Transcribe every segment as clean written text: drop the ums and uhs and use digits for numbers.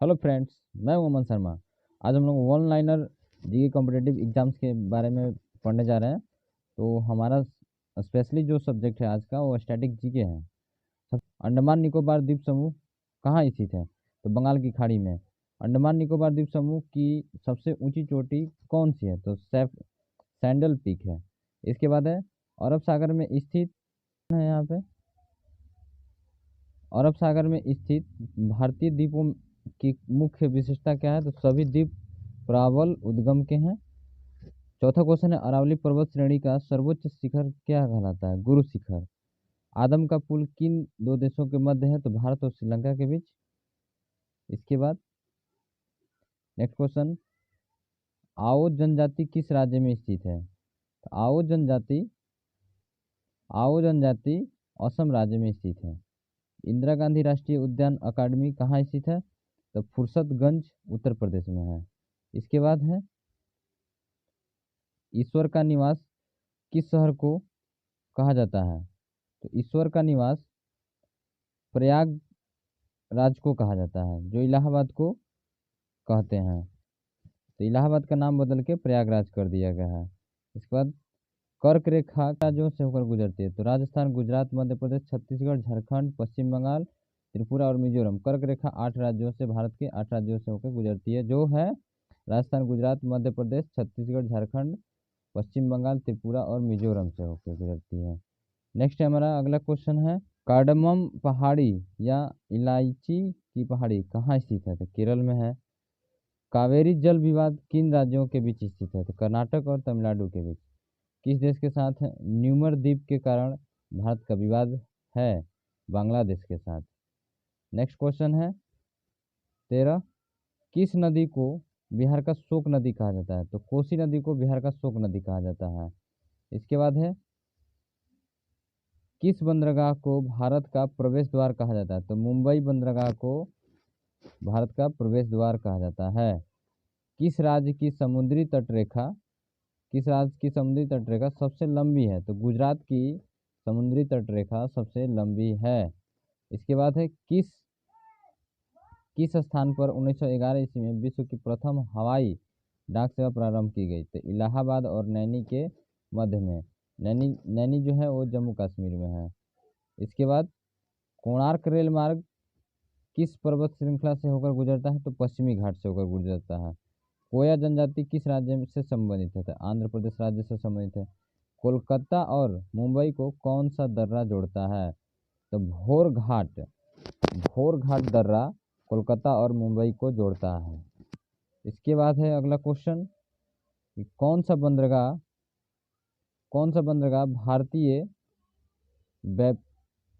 Hello friends, मैं हूं अमन शर्मा। आज हम लोग one liner GK competitive exams के बारे में पढ़ने जा रहे हैं। तो हमारा स्पेशली जो सब्जेक्ट है आज का वो स्टैटिक जीके है। अंडमान निकोबार द्वीप समूह कहाँ स्थित है? तो बंगाल की खाड़ी में। अंडमान निकोबार द्वीप समूह की सबसे ऊंची चोटी कौन सी है? तो सैंडल पीक है। इसके बाद है अरब सागर में स्थित है। यहाँ पे अरब सागर में स्थित भारतीय द्वीपों की मुख्य विशेषता क्या है? तो सभी द्वीप प्रबल उद्गम के हैं। चौथा क्वेश्चन है अरावली पर्वत श्रेणी का सर्वोच्च शिखर क्या कहलाता है? गुरु शिखर। आदम का पुल किन दो देशों के मध्य है? तो भारत और श्रीलंका के बीच। इसके बाद नेक्स्ट क्वेश्चन, आओ जनजाति किस राज्य में स्थित है? तो आओ जनजाति असम राज्य में स्थित है। इंदिरा गांधी राष्ट्रीय उद्यान अकादमी कहाँ स्थित है? तो फुर्सतगंज उत्तर प्रदेश में है। इसके बाद है ईश्वर का निवास किस शहर को कहा जाता है? तो ईश्वर का निवास प्रयागराज को कहा जाता है, जो इलाहाबाद को कहते हैं। तो इलाहाबाद का नाम बदल के प्रयागराज कर दिया गया है। इसके बाद कर्क रेखा राज्यों से होकर गुजरती है? तो राजस्थान, गुजरात, मध्य प्रदेश, छत्तीसगढ़, झारखंड, पश्चिम बंगाल, त्रिपुरा और मिजोरम। कर्क रेखा 8 राज्यों से, भारत के 8 राज्यों से होकर गुजरती है, जो है राजस्थान, गुजरात, मध्य प्रदेश, छत्तीसगढ़, झारखंड, पश्चिम बंगाल, त्रिपुरा और मिजोरम से होकर गुजरती है। नेक्स्ट हमारा अगला क्वेश्चन है कार्डमम पहाड़ी या इलायची की पहाड़ी कहाँ स्थित है? तो केरल में है। कावेरी जल विवाद किन राज्यों के बीच स्थित है? तो कर्नाटक और तमिलनाडु के बीच। किस देश के साथ है न्यूमर द्वीप के कारण भारत का विवाद है? बांग्लादेश के साथ। नेक्स्ट क्वेश्चन है 13, किस नदी को बिहार का शोक नदी कहा जाता है? तो कोसी नदी को बिहार का शोक नदी कहा जाता है। इसके बाद है किस बंदरगाह को भारत का प्रवेश द्वार कहा जाता है? तो मुंबई बंदरगाह को भारत का प्रवेश द्वार कहा जाता है। किस राज्य की समुद्री तटरेखा किस राज्य की समुद्री तटरेखा सबसे लंबी है? तो गुजरात की समुद्री तटरेखा सबसे लंबी है। इसके बाद है किस स्थान पर 1911 ईस्वी में विश्व की प्रथम हवाई डाक सेवा प्रारंभ की गई? तो इलाहाबाद और नैनी के मध्य में। नैनी जो है वो जम्मू कश्मीर में है। इसके बाद कोणार्क रेल मार्ग किस पर्वत श्रृंखला से होकर गुजरता है? तो पश्चिमी घाट से होकर गुजरता है। कोया जनजाति किस राज्य से संबंधित है? तो आंध्र प्रदेश राज्य से संबंधित है। कोलकाता और मुंबई को कौन सा दर्रा जोड़ता है? तो भोर घाट दर्रा कोलकाता और मुंबई को जोड़ता है। इसके बाद है अगला क्वेश्चन कि कौन सा बंदरगाह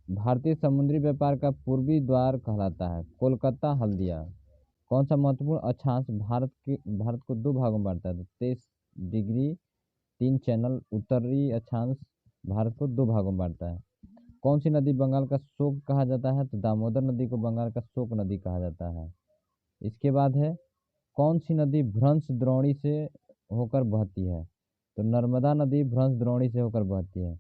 भारतीय समुद्री व्यापार का पूर्वी द्वार कहलाता है? कोलकाता हल्दिया। कौन सा महत्वपूर्ण अक्षांश भारत को दो भागों में बांटता है? तो 23 डिग्री 3 चैनल उत्तरी अक्षांश भारत को दो भागों में बांटता है। कौन सी नदी बंगाल का शोक कहा जाता है? तो दामोदर नदी को बंगाल का शोक नदी कहा जाता है। इसके बाद है कौन सी नदी भ्रंश द्रोणी से होकर बहती है? तो नर्मदा नदी भ्रंश द्रोणी से होकर बहती है।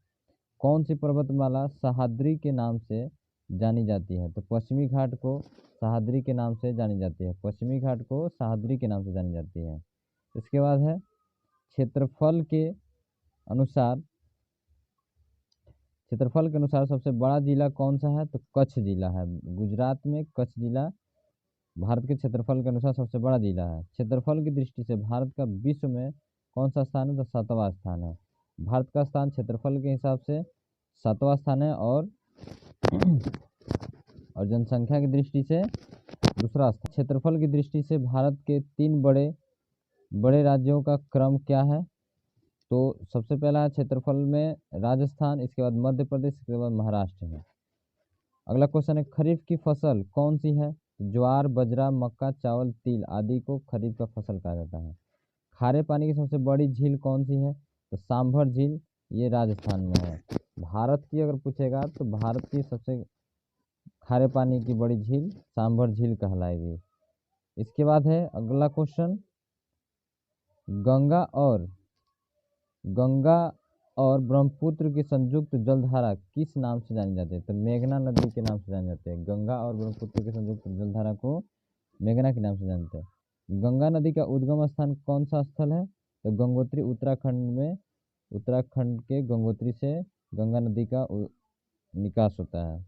कौन सी पर्वतमाला सह्याद्री के नाम से जानी जाती है? तो पश्चिमी घाट को सह्याद्री के नाम से जानी जाती है। पश्चिमी घाट को सह्याद्री के नाम से जानी जाती है। इसके बाद है क्षेत्रफल के अनुसार सबसे बड़ा जिला कौन सा है? तो कच्छ जिला है। गुजरात में कच्छ जिला भारत के क्षेत्रफल के अनुसार सबसे बड़ा जिला है। क्षेत्रफल की दृष्टि से भारत का विश्व में कौन सा स्थान है? तो 7वां स्थान है। भारत का स्थान क्षेत्रफल के हिसाब से 7वां स्थान है और जनसंख्या की दृष्टि से दूसरा स्थान। क्षेत्रफल की दृष्टि से भारत के 3 बड़े बड़े राज्यों का क्रम क्या है? तो सबसे पहला क्षेत्रफल में राजस्थान, इसके बाद मध्य प्रदेश, इसके बाद महाराष्ट्र है। अगला क्वेश्चन है खरीफ की फसल कौन सी है? ज्वार, बाजरा, मक्का, चावल, तिल आदि को खरीफ का फसल कहा जाता है। खारे पानी की सबसे बड़ी झील कौन सी है? तो सांभर झील, ये राजस्थान में है। भारत की अगर पूछेगा तो भारत की सबसे खारे पानी की बड़ी झील सांभर झील कहलाएगी। इसके बाद है अगला क्वेश्चन गंगा और ब्रह्मपुत्र की संयुक्त जलधारा किस नाम से जानी जाती है? तो मेघना नदी के नाम से जानी जाती है। गंगा और ब्रह्मपुत्र की संयुक्त जलधारा को मेघना के नाम से जानते हैं। गंगा नदी का उद्गम स्थान कौन सा स्थल है? तो गंगोत्री उत्तराखंड के गंगोत्री से गंगा नदी का निकास होता है।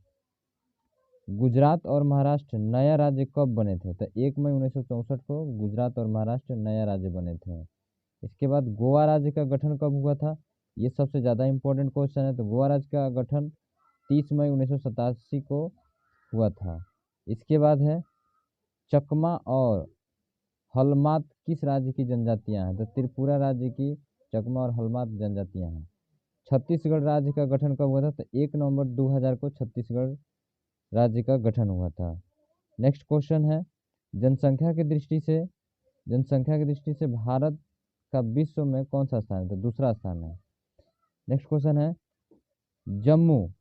गुजरात और महाराष्ट्र नया राज्य कब बने थे? तो 1 मई 1964 को गुजरात और महाराष्ट्र नया राज्य बने थे। इसके बाद गोवा राज्य का गठन कब हुआ था? ये सबसे ज़्यादा इम्पोर्टेंट क्वेश्चन है। तो गोवा राज्य का गठन 30 मई 1987 को हुआ था। इसके बाद है चकमा और हलमात किस राज्य की जनजातियां हैं? तो त्रिपुरा राज्य की चकमा और हलमात जनजातियां हैं। छत्तीसगढ़ राज्य का गठन कब हुआ था? तो 1 नवंबर 2000 को छत्तीसगढ़ राज्य का गठन हुआ था। नेक्स्ट क्वेश्चन है जनसंख्या की दृष्टि से भारत का विश्व में कौन सा स्थान है? तो दूसरा स्थान है। नेक्स्ट क्वेश्चन है जम्मू,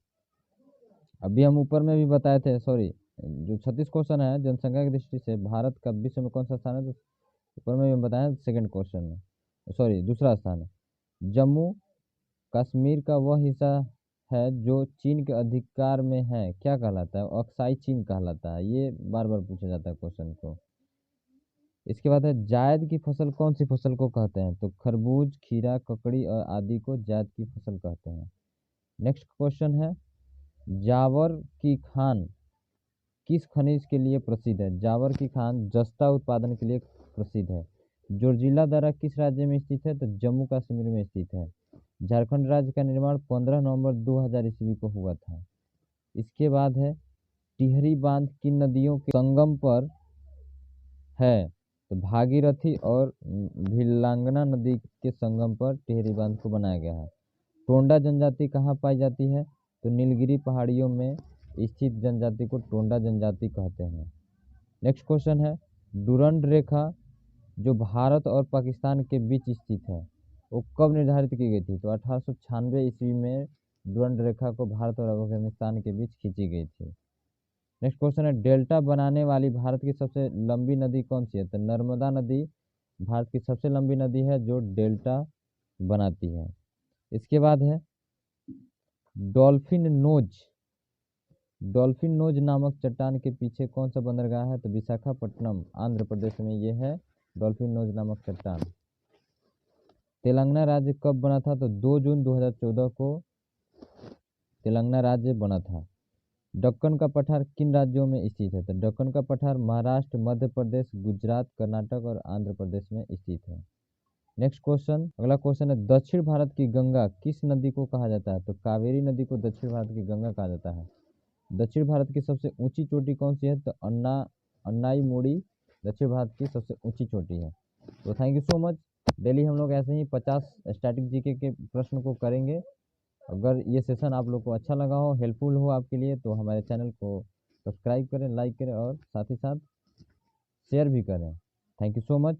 अभी हम ऊपर में भी बताए थे, सॉरी जो 36 क्वेश्चन है जनसंख्या की दृष्टि से भारत का विश्व में कौन सा स्थान है, तो ऊपर में भी बताया सेकंड क्वेश्चन में, सॉरी दूसरा स्थान है। जम्मू कश्मीर का वह हिस्सा है जो चीन के अधिकार में है, क्या कहलाता है? अक्साई चीन कहलाता है। ये बार बार पूछा जाता है क्वेश्चन को। इसके बाद है जायद की फसल कौन सी फसल को कहते हैं? तो खरबूज, खीरा, ककड़ी और आदि को जायद की फसल कहते हैं। नेक्स्ट क्वेश्चन है जावर की खान किस खनिज के लिए प्रसिद्ध है? जावर की खान जस्ता उत्पादन के लिए प्रसिद्ध है। जोजिला दर्रा किस राज्य में स्थित है? तो जम्मू कश्मीर में स्थित है। झारखंड राज्य का निर्माण 15 नवंबर 2000 ईस्वी को हुआ था। इसके बाद है टिहरी बांध किन नदियों के संगम पर है? तो भागीरथी और भिलांगना नदी के संगम पर टिहरी बांध को बनाया गया है। टोंडा जनजाति कहाँ पाई जाती है? तो नीलगिरी पहाड़ियों में स्थित जनजाति को टोंडा जनजाति कहते हैं। नेक्स्ट क्वेश्चन है डुरंड रेखा जो भारत और पाकिस्तान के बीच स्थित है वो कब निर्धारित की गई थी? तो 1896 ईस्वी में डुरंड रेखा को भारत और अफगानिस्तान के बीच खींची गई थी। नेक्स्ट क्वेश्चन है डेल्टा बनाने वाली भारत की सबसे लंबी नदी कौन सी है? तो नर्मदा नदी भारत की सबसे लंबी नदी है जो डेल्टा बनाती है। इसके बाद है डॉल्फिन नोज नामक चट्टान के पीछे कौन सा बंदरगाह है? तो विशाखापट्टनम आंध्र प्रदेश में ये है डॉल्फिन नोज नामक चट्टान। तेलंगाना राज्य कब बना था? तो 2 जून 2014 को तेलंगाना राज्य बना था। दक्कन का पठार किन राज्यों में स्थित है? तो दक्कन का पठार महाराष्ट्र, मध्य प्रदेश, गुजरात, कर्नाटक और आंध्र प्रदेश में स्थित है। नेक्स्ट क्वेश्चन, अगला क्वेश्चन है दक्षिण भारत की गंगा किस नदी को कहा जाता है? तो कावेरी नदी को दक्षिण भारत की गंगा कहा जाता है। दक्षिण भारत की सबसे ऊंची चोटी कौन सी है? तो अन्नाईमुड़ी दक्षिण भारत की सबसे ऊंची चोटी है। तो thank you so much. Daily हम लोग ऐसे ही 50 स्टैटिक जीके के प्रश्न को करेंगे। अगर ये सेशन आप लोग को अच्छा लगा हो, हेल्पफुल हो आपके लिए, तो हमारे चैनल को सब्सक्राइब करें, लाइक करें और साथ ही साथ शेयर भी करें। Thank you so much.